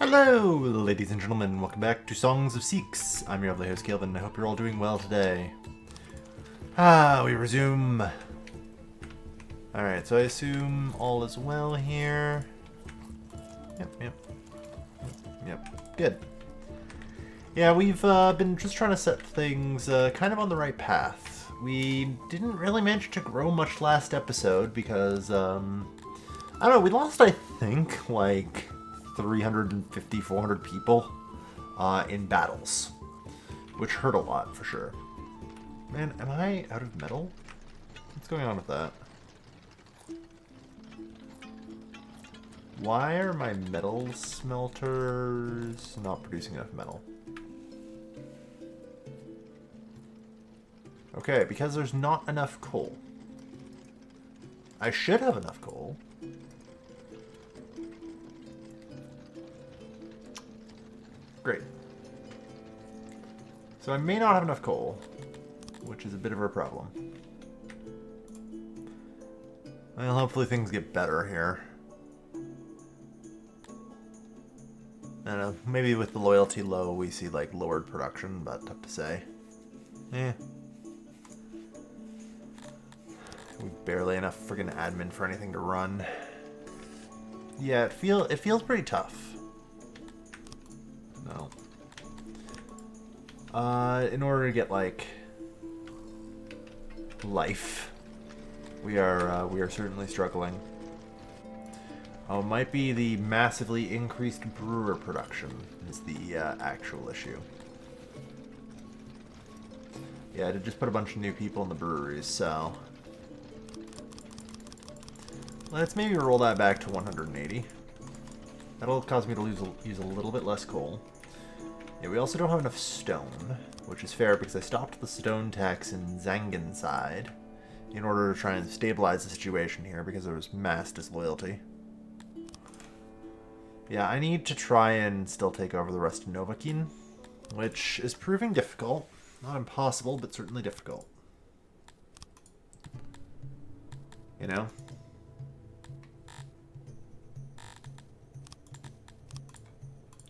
Hello, ladies and gentlemen. Welcome back to Songs of Sikhs. I'm your lovely host, Calvin, and I hope you're all doing well today. We resume. Alright, so I assume all is well here. Yep. Good. Yeah, we've been just trying to set things kind of on the right path. We didn't really manage to grow much last episode because, I don't know, we lost, I think, like 350, 400 people in battles, which hurt a lot for sure. Man, am I out of metal? What's going on with that? Why are my metal smelters not producing enough metal? Okay, because there's not enough coal. I should have enough coal. Great. So I may not have enough coal, which is a bit of a problem. Well, hopefully things get better here. I don't know, maybe with the loyalty low we see like lowered production, but tough to say. We've barely enough friggin' admin for anything to run. Yeah, it feels pretty tough. No. In order to get like life, we are certainly struggling. Oh, it might be the massively increased brewer production is the actual issue. Yeah, I did just put a bunch of new people in the breweries, so let's maybe roll that back to 180. That'll cause me to use a little bit less coal. Yeah, we also don't have enough stone, which is fair because I stopped the stone tax in Zangan side in order to try and stabilize the situation here because there was mass disloyalty. Yeah, I need to try and still take over the rest of Novakin, which is proving difficult. Not impossible, but certainly difficult. You know?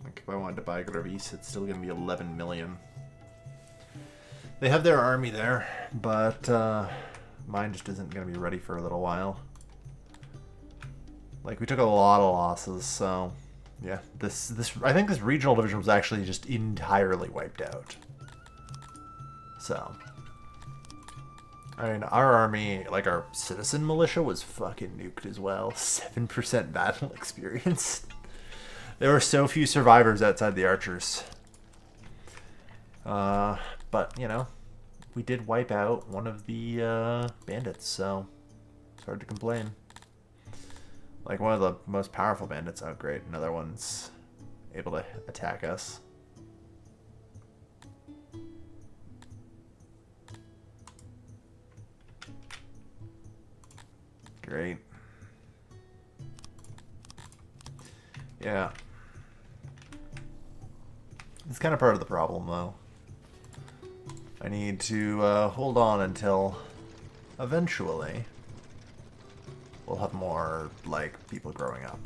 Like, if I wanted to buy Gravis, it's still going to be 11 million. They have their army there, but mine just isn't going to be ready for a little while. Like, we took a lot of losses, so yeah, I think this regional division was actually just entirely wiped out. So, I mean, our army, like our citizen militia, was fucking nuked as well. 7% battle experience. There were so few survivors outside the archers. But, you know, we did wipe out one of the bandits, so it's hard to complain. Like, one of the most powerful bandits. Oh, great. Another one's able to attack us. Great. Yeah. It's kind of part of the problem, though. I need to hold on until eventually we'll have more, like, people growing up.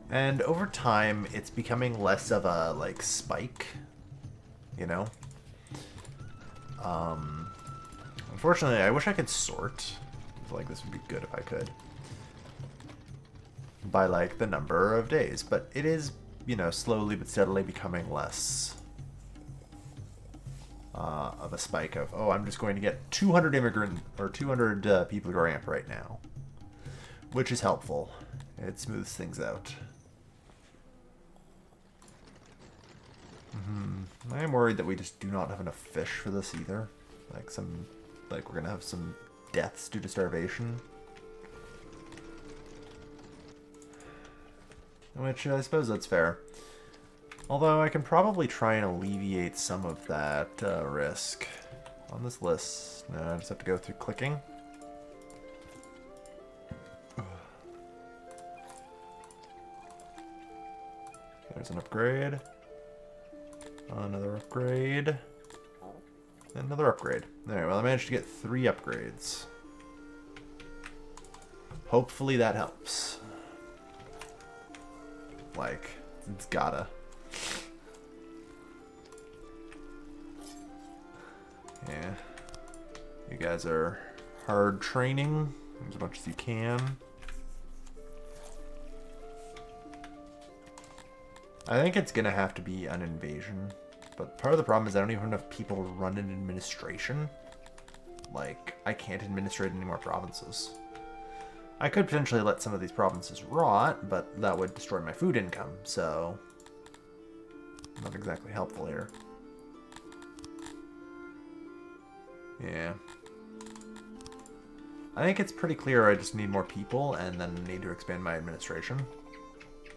And over time, it's becoming less of a, like, spike, you know? Unfortunately, I wish I could sort. I feel like this would be good if I could. By, like, the number of days. But it is, you know, slowly but steadily becoming less of a spike of, oh, I'm just going to get 200 people growing up right now. Which is helpful. It smooths things out. I am worried that we just do not have enough fish for this either. Like we're gonna have some deaths due to starvation. Which I suppose that's fair. Although I can probably try and alleviate some of that risk on this list. No, I just have to go through clicking. There's an upgrade. Another upgrade. Another upgrade. Alright, well I managed to get 3 upgrades. Hopefully that helps. Like, It's gotta. Yeah. You guys are hard training as much as you can. I think it's gonna have to be an invasion. But part of the problem is I don't even have enough people to run an administration. Like, I can't administrate any more provinces. I could potentially let some of these provinces rot, but that would destroy my food income, so... not exactly helpful here. Yeah. I think it's pretty clear I just need more people, and then need to expand my administration.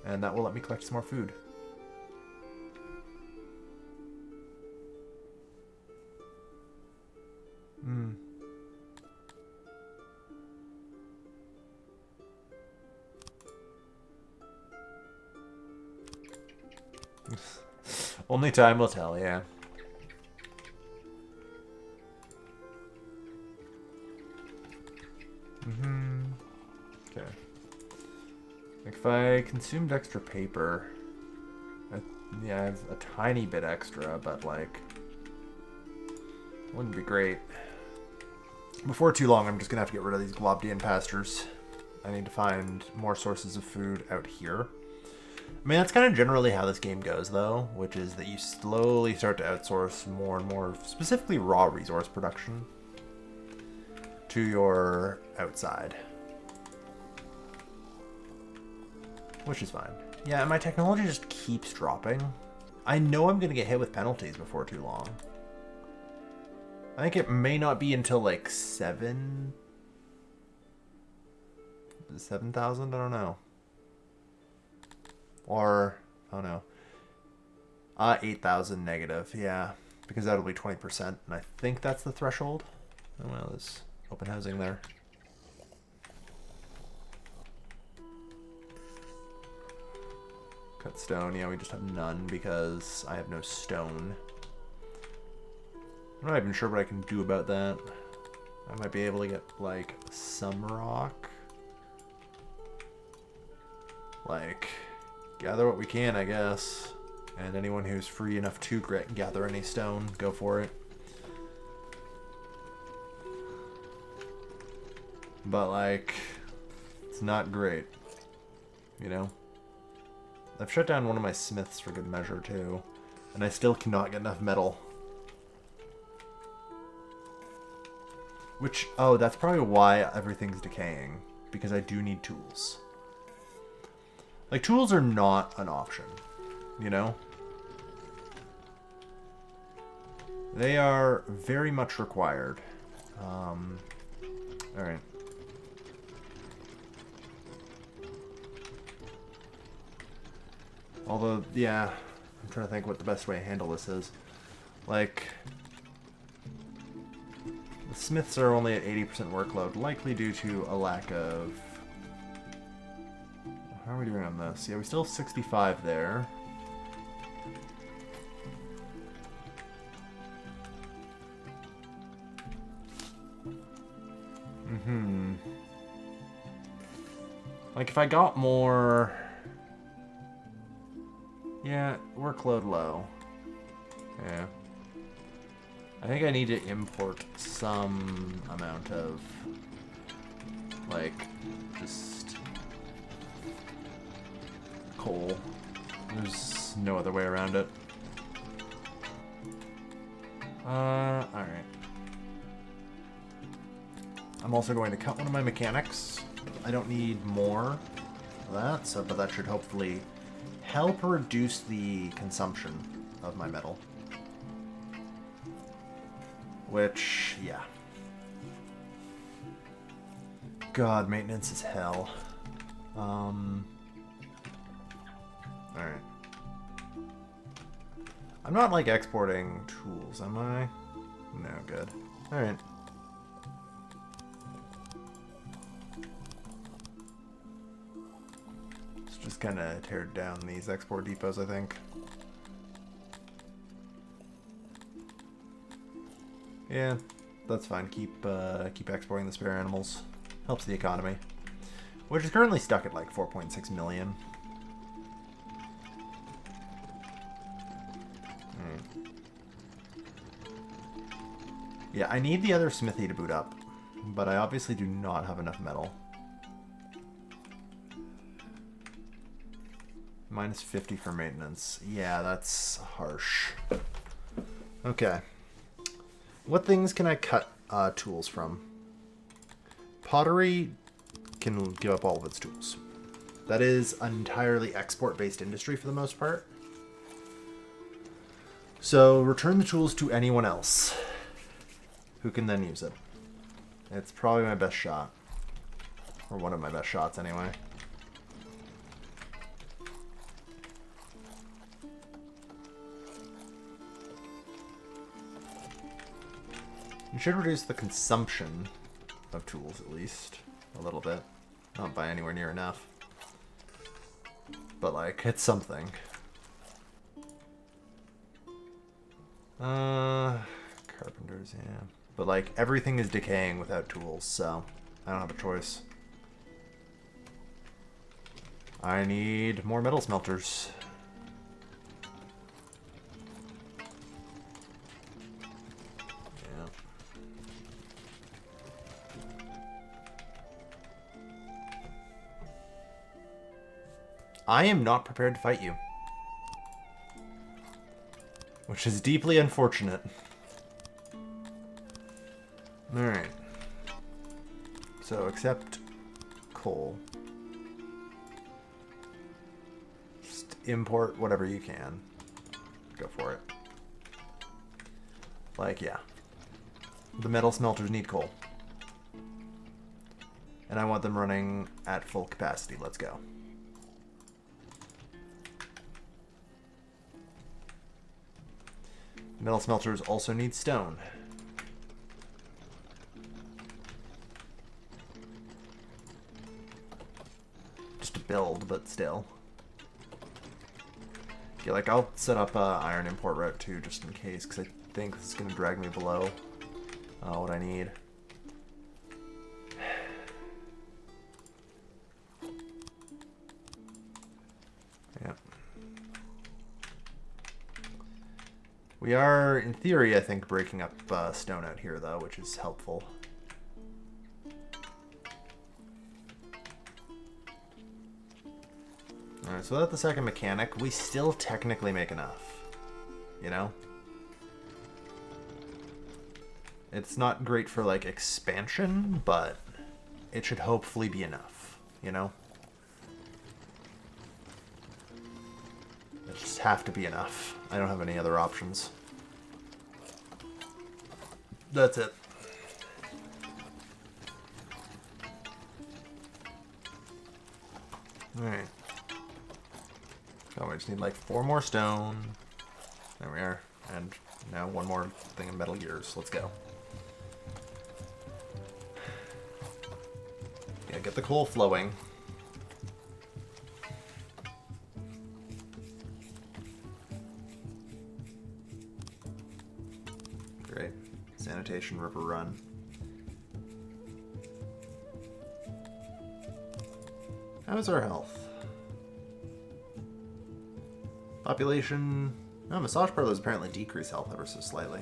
And that will let me collect some more food. Hmm. Only time will tell, yeah. Okay. If I consumed extra paper, yeah, I have a tiny bit extra, but like, wouldn't be great. Before too long, I'm just gonna have to get rid of these Globdian pastures. I need to find more sources of food out here. I mean, that's kind of generally how this game goes, though, which is that you slowly start to outsource more and more, specifically raw resource production, to your outside. Which is fine. Yeah, and my technology just keeps dropping. I know I'm going to get hit with penalties before too long. I think it may not be until like 7,000? I don't know. Or, oh no. 8,000 negative, yeah. Because that'll be 20%, and I think that's the threshold. Oh well, there's open housing there. Cut stone, yeah, we just have none because I have no stone. I'm not even sure what I can do about that. I might be able to get, like, some rock. Like, gather what we can, I guess. And anyone who's free enough to gather any stone, go for it. But, like, it's not great. You know? I've shut down one of my smiths for good measure, too. And I still cannot get enough metal. Which, oh, that's probably why everything's decaying. Because I do need tools. Like, tools are not an option. You know? They are very much required. Alright. Although, yeah, I'm trying to think what the best way to handle this is. Like, the smiths are only at 80% workload, likely due to a lack of... How are we doing on this? Yeah, we still have 65 there. Like, if I got more... Yeah, workload low. Yeah. I think I need to import some amount of, like, just coal. There's no other way around it. Alright. I'm also going to cut one of my mechanics. I don't need more of that, so, but that should hopefully help reduce the consumption of my metal. Which, yeah. God, maintenance is hell. Alright. I'm not, like, exporting tools, am I? No, good. Alright. Just kind of tear down these export depots, I think. Yeah, that's fine. Keep exporting the spare animals. Helps the economy, which is currently stuck at like 4.6 million. Yeah, I need the other smithy to boot up, but I obviously do not have enough metal. Minus 50 for maintenance. Yeah, that's harsh. Okay. What things can I cut tools from? Pottery can give up all of its tools. That is an entirely export-based industry for the most part. So return the tools to anyone else who can then use it. It's probably my best shot. Or one of my best shots anyway. You should reduce the consumption of tools at least a little bit. Not by anywhere near enough. But like, it's something. Carpenters, yeah. But like, everything is decaying without tools, so I don't have a choice. I need more metal smelters. I am not prepared to fight you. Which is deeply unfortunate. Alright. So, accept coal. Just import whatever you can. Go for it. Like, yeah. The metal smelters need coal. And I want them running at full capacity. Let's go. Metal smelters also need stone. Just to build, but still. Yeah, like I'll set up a iron import route too, just in case, because I think this is going to drag me below what I need. Yeah. We are, in theory, I think, breaking up stone out here, though, which is helpful. Alright, so without the second mechanic, we still technically make enough. You know? It's not great for, like, expansion, but it should hopefully be enough, you know? It just have to be enough. I don't have any other options. That's it. Alright. So we just need like 4 more stone. There we are. And now 1 more thing of metal gears. Let's go. Yeah, get the coal flowing. Great. Sanitation river run. How's our health? Population... No, massage parlors apparently decrease health ever so slightly.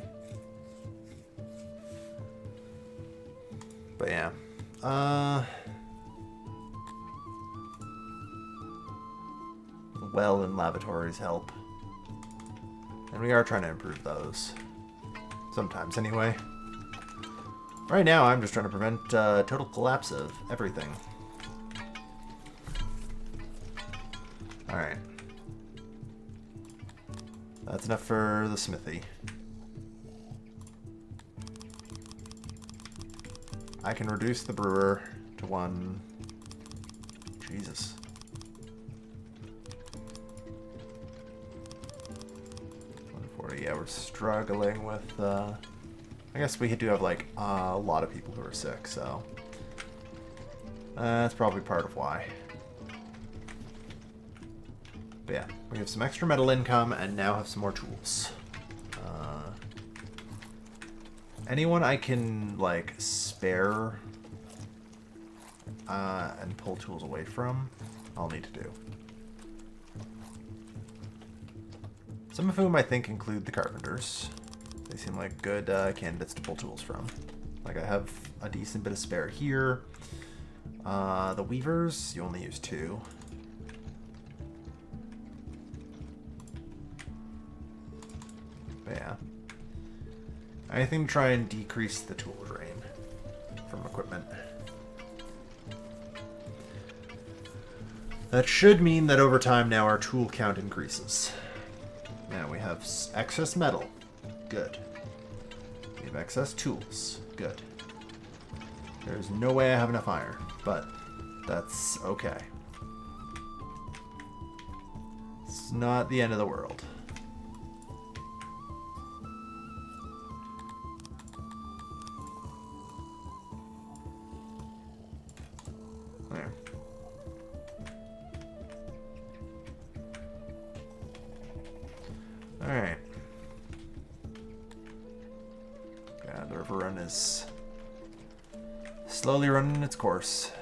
But yeah. Well and lavatories help. And we are trying to improve those. Sometimes, anyway. Right now, I'm just trying to prevent total collapse of everything. Alright. That's enough for the smithy. I can reduce the brewer to 1. Jesus. Yeah, we're struggling with, I guess we do have, like, a lot of people who are sick, so that's probably part of why. But yeah, we have some extra metal income and now have some more tools. Anyone I can, like, spare and pull tools away from, I'll need to do. Some of whom I think include the carpenters. They They seem like good candidates to pull tools from. Like, I have a decent bit of spare here. The weavers, you only use 2. But yeah. Anything to try and decrease the tool drain from equipment. That should mean that over time now our tool count increases. Now we have excess metal. Good. We have excess tools. Good. There's no way I have enough iron, but that's okay. It's not the end of the world. There. Alright. Yeah, the river run is slowly running its course.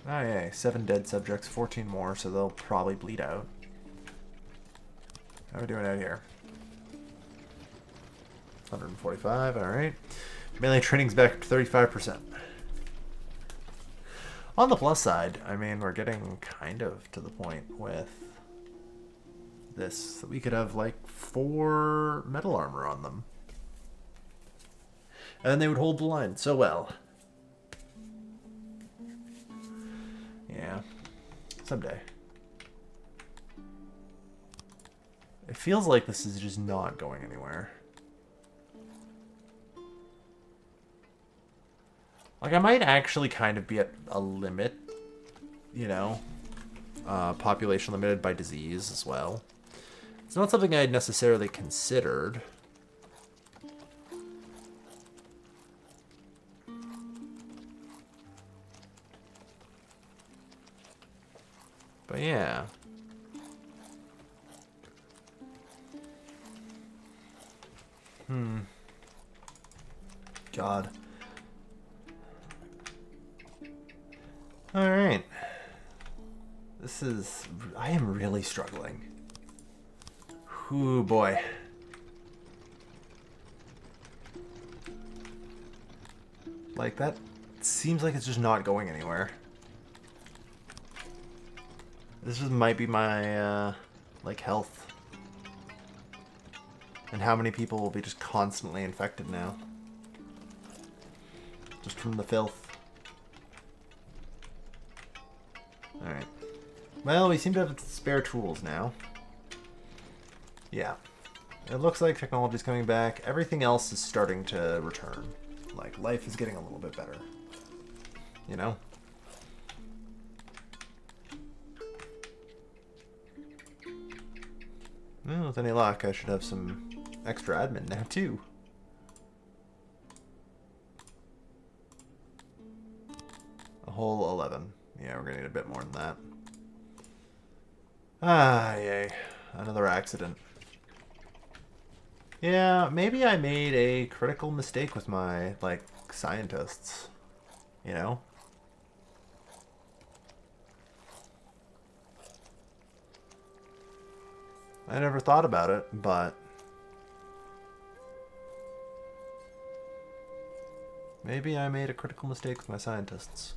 Oh yeah, 7 dead subjects, 14 more, so they'll probably bleed out. How are we doing out here? 145, alright. Melee training's back to 35%. On the plus side, I mean, we're getting kind of to the point with this that we could have like 4 metal armor on them. And they would hold the line so well. Yeah. Someday. It feels like this is just not going anywhere. Like, I might actually kind of be at a limit, you know? Population limited by disease as well. It's not something I had necessarily considered. But yeah. God. Alright. This is... I am really struggling. Ooh, boy. Like, that seems like it's just not going anywhere. This just might be my, like, health. And how many people will be just constantly infected now. Just from the filth. Alright. Well, we seem to have spare tools now. Yeah. It looks like technology's coming back. Everything else is starting to return. Like, life is getting a little bit better. You know? Well, with any luck, I should have some extra admin now, too. A whole 11. Yeah, we're gonna need a bit more than that. Ah, yay. Another accident. Yeah, maybe I made a critical mistake with my, like, scientists. You know? I never thought about it, but... maybe I made a critical mistake with my scientists.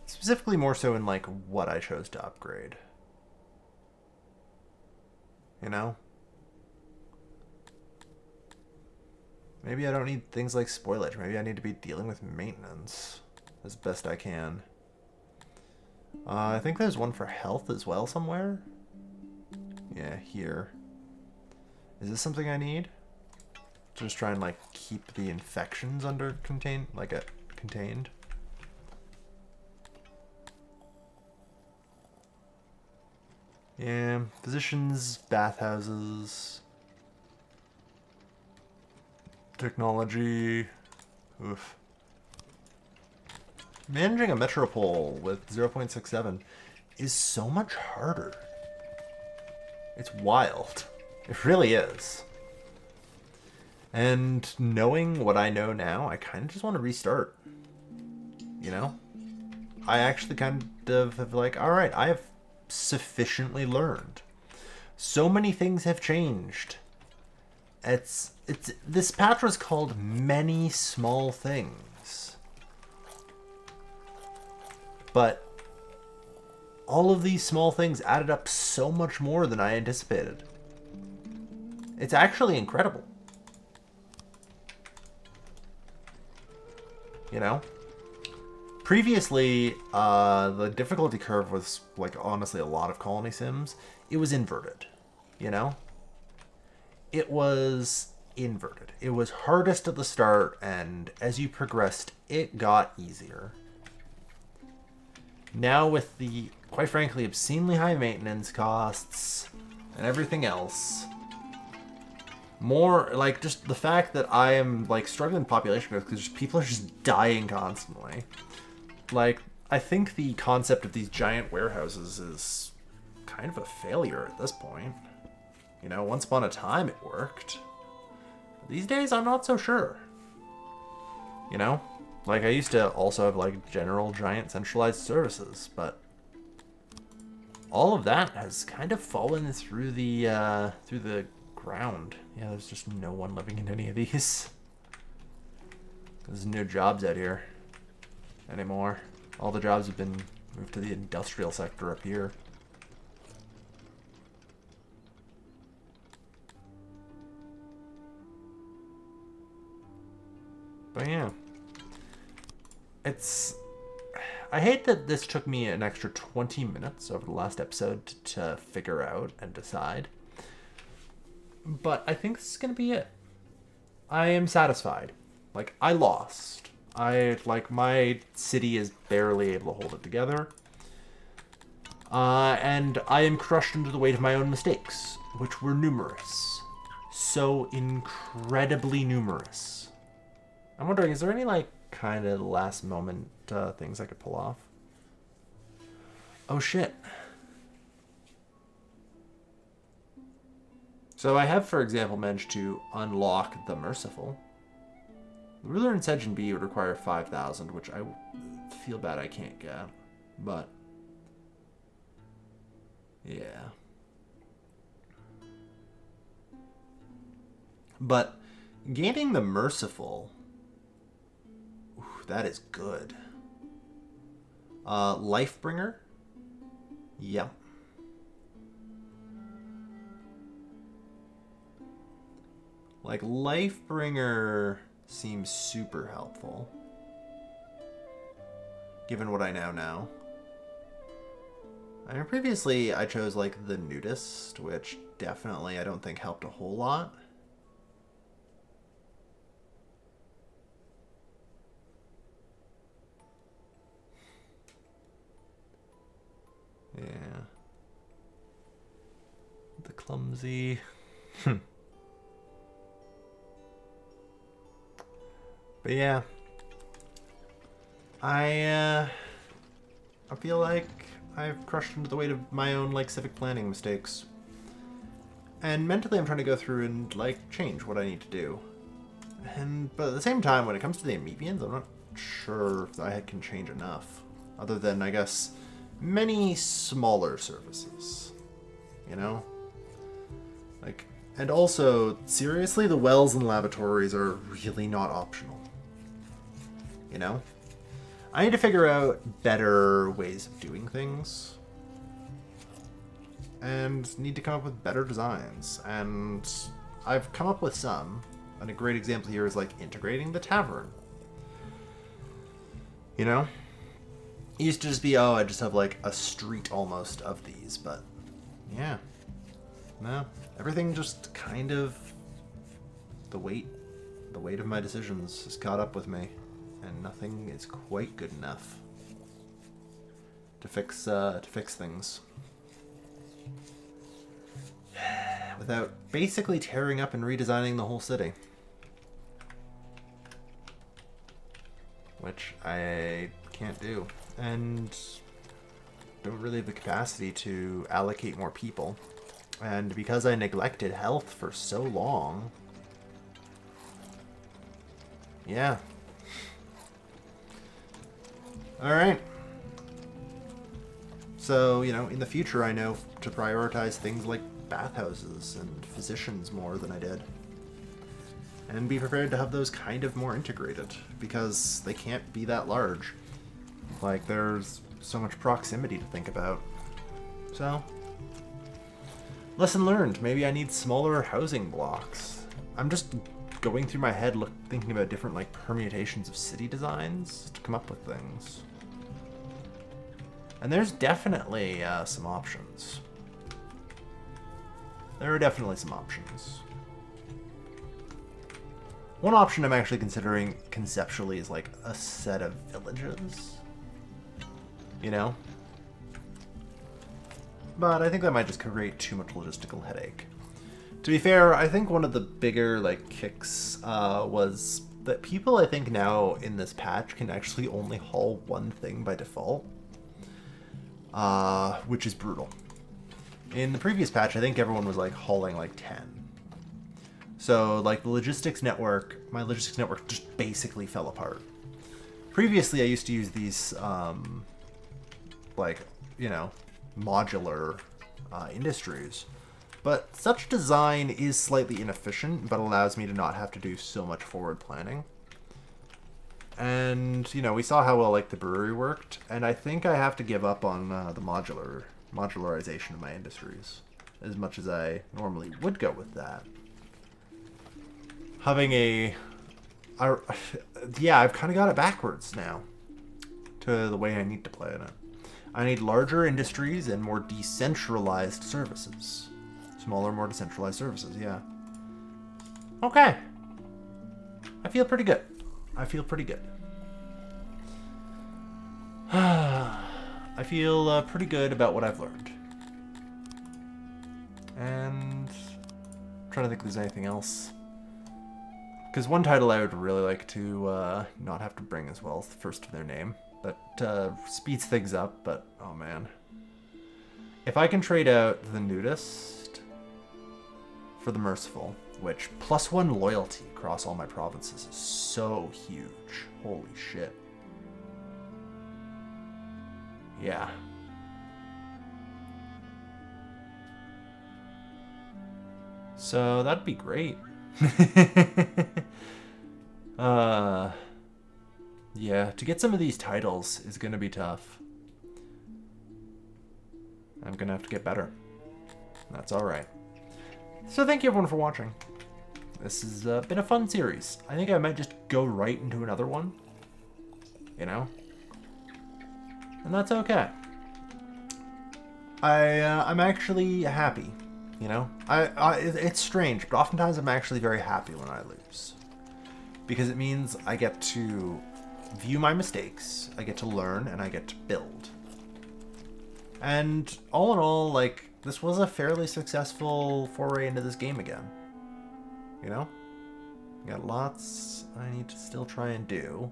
Specifically more so in, like, what I chose to upgrade. You know? Maybe I don't need things like spoilage. Maybe I need to be dealing with maintenance as best I can. I think there's one for health as well somewhere. Yeah, here. Is this something I need? Just try and, like, keep the infections under contained. Yeah, physicians, bathhouses, technology. Oof. Managing a metropole with 0.67 is so much harder. It's wild. It really is. And knowing what I know now, I kind of just want to restart. You know? I actually kind of have like, all right, I have sufficiently learned. So many things have changed. It's this patch was called Many Small Things. But all of these small things added up so much more than I anticipated. It's actually incredible. You know? Previously, the difficulty curve was, like, honestly, a lot of colony sims. It was inverted, you know? It was inverted. It was hardest at the start, and as you progressed, it got easier. Now with the, quite frankly, obscenely high maintenance costs and everything else, more, like, just the fact that I am, like, struggling with population growth because people are just dying constantly. Like, I think the concept of these giant warehouses is kind of a failure at this point. You know, once upon a time it worked. These days, I'm not so sure. You know? Like, I used to also have, like, general giant centralized services, but all of that has kind of fallen through the ground. Yeah, there's just no one living in any of these. There's no jobs out here anymore. All the jobs have been moved to the industrial sector up here. But yeah. I hate that this took me an extra 20 minutes over the last episode to figure out and decide. But I think this is going to be it. I am satisfied. Like, I lost. My city is barely able to hold it together. And I am crushed under the weight of my own mistakes, which were numerous. So incredibly numerous. I'm wondering, is there any, like, kind of last moment things I could pull off? Oh, shit. So I have, for example, managed to unlock the Merciful. The Ruler in Sedge and B would require 5,000, which I feel bad I can't get. But, yeah. But gaining the Merciful, ooh, that is good. Lifebringer? Yep. Like, Lifebringer seems super helpful, given what I now know. I mean, previously I chose, like, the Nudist, which definitely I don't think helped a whole lot. Yeah. The Clumsy. But yeah, I feel like I've crushed under the weight of my own, like, civic planning mistakes. And mentally I'm trying to go through and, like, change what I need to do. But at the same time, when it comes to the Amevians, I'm not sure if I can change enough. Other than, I guess, many smaller services. You know? Like, and also, seriously, the wells and lavatories are really not optional. You know? I need to figure out better ways of doing things. And need to come up with better designs. And I've come up with some. And a great example here is, like, integrating the tavern. You know? It used to just be, oh, I just have, like, a street almost of these. But, yeah. No. Everything just kind of... The weight of my decisions has caught up with me. And nothing is quite good enough to fix things without basically tearing up and redesigning the whole city, which I can't do, and don't really have the capacity to allocate more people. And because I neglected health for so long, yeah. Alright. So, you know, in the future I know to prioritize things like bathhouses and physicians more than I did. And be prepared to have those kind of more integrated, because they can't be that large. Like, there's so much proximity to think about. So, lesson learned. Maybe I need smaller housing blocks. I'm just going through my head thinking about different, like, permutations of city designs to come up with things. And there's definitely some options. There are definitely some options. One option I'm actually considering conceptually is like a set of villages. You know? But I think that might just create too much logistical headache. To be fair, I think one of the bigger like kicks was that people I think now in this patch can actually only haul one thing by default. Which is brutal. In the previous patch, I think everyone was like hauling like 10. So like my logistics network just basically fell apart. Previously, I used to use these like, you know, modular industries. But such design is slightly inefficient, but allows me to not have to do so much forward planning. And, you know, we saw how well like the brewery worked, and I think I have to give up on the modularization of my industries, as much as I normally would go with that. Having yeah, I've kind of got it backwards now to the way I need to play in it. I need larger industries and more decentralized services. Smaller, more decentralized services, yeah. Okay. I feel pretty good. I feel pretty good. I feel pretty good about what I've learned. And I'm trying to think if there's anything else. Because one title I would really like to not have to bring as well is the first of their name. That speeds things up, but oh man. If I can trade out the Nudist for the Merciful, which +1 loyalty across all my provinces is so huge. Holy shit. Yeah. So that'd be great. Yeah, to get some of these titles is gonna be tough. I'm gonna have to get better. That's alright. So thank you everyone for watching. This has been a fun series. I think I might just go right into another one. You know? And that's okay. I'm actually happy. You know? It's strange, but oftentimes I'm actually very happy when I lose. Because it means I get to view my mistakes, I get to learn, and I get to build. And all in all, like, this was a fairly successful foray into this game again. You know? Got lots I need to still try and do.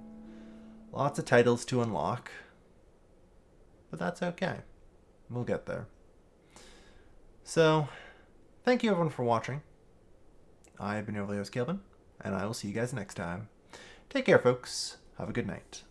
Lots of titles to unlock. But that's okay. We'll get there. So, thank you everyone for watching. I've been your host, Calvin, and I will see you guys next time. Take care, folks. Have a good night.